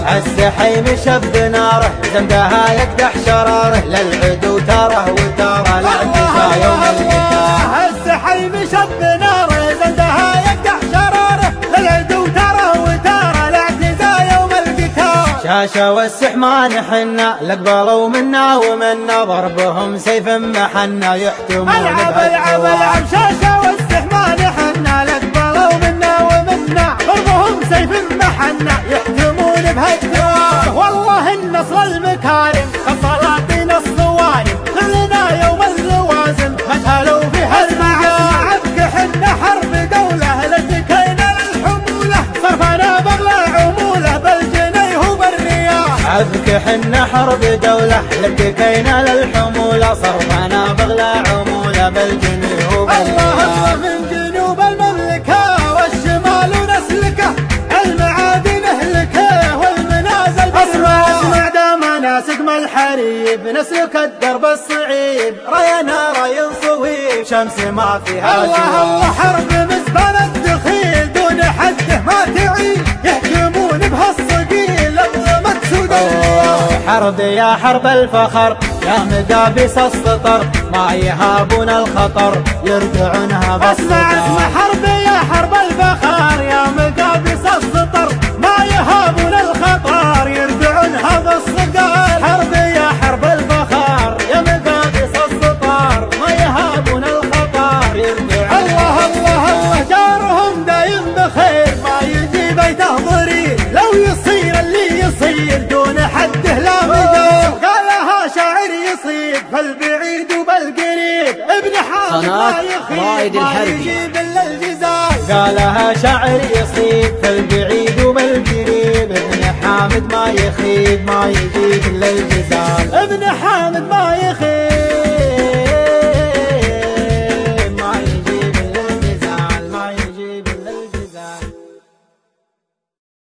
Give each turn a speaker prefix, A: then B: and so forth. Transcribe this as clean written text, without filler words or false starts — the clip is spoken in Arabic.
A: السحيم شب ناره زمدها يقدح شراره للعدو تاره وتاره الاعتزاء يوم القتال.
B: السحيم شب ناره زمدها يقدح شراره للعدو تاره وتاره الاعتزاء يوم القتال.
A: شاشة والسحمان حنا لقبلوا منا ومنا ضربهم سيف محنا يحتمون
B: العب شاشة والسحمان حنا لقبلوا منا ومنا ضربهم سيف محنا يحتمون بهالدوام. والله النصر المكارم كالسلاطين الصوارم خلنا يوم اللوازم مثلوا في هالمعارك. عبك حنا حرب دولة لتكينا للحمولة صرفنا بغلى عمولة بالجنيه وبالرياح.
A: عبك حنا حرب دولة لتكينا للحمولة صرفنا بغلى عمولة بالجنيه وبالرياح.
B: الله من جنوب المملكة والشمال نسلكه المعادن نهلكه والمنازل بالرياح. اسمع دام ناسق ما الحريب نسلك الدرب الصعيب راينا راي صويب شمس ما فيها
A: الله
B: الله حرب مزبل الدخيل دون حده ما تعيد يحكمون بهالصقيل اظلمت سود الرياح.
A: حرب يا حرب الفخر يا مقابس السطر ما يهابون الخطر يردعونها بالصدر.
B: اسمع حرب يا حرب الفخر يا مقابس السطر ما يهابون الخطر يردعونها بالصدر.
A: حرب يا حرب الفخر يا مقابس السطر ما يهابون الخطر يردعونها.
B: الله الله الله جارهم دايم بخير ما يجي بيته ضرير لو يصير اللي يصير دون حده لا مدار. قالها شاعر يصيب فالبعيد وبالقريب ابن حامد ما يخيب ما يجيب الا الجزال.
A: قالها شاعر يصيب فالبعيد وبالقريب ابن حامد ما يخيب ما يجيب الا الجزال.
B: ابن حامد ما يخيب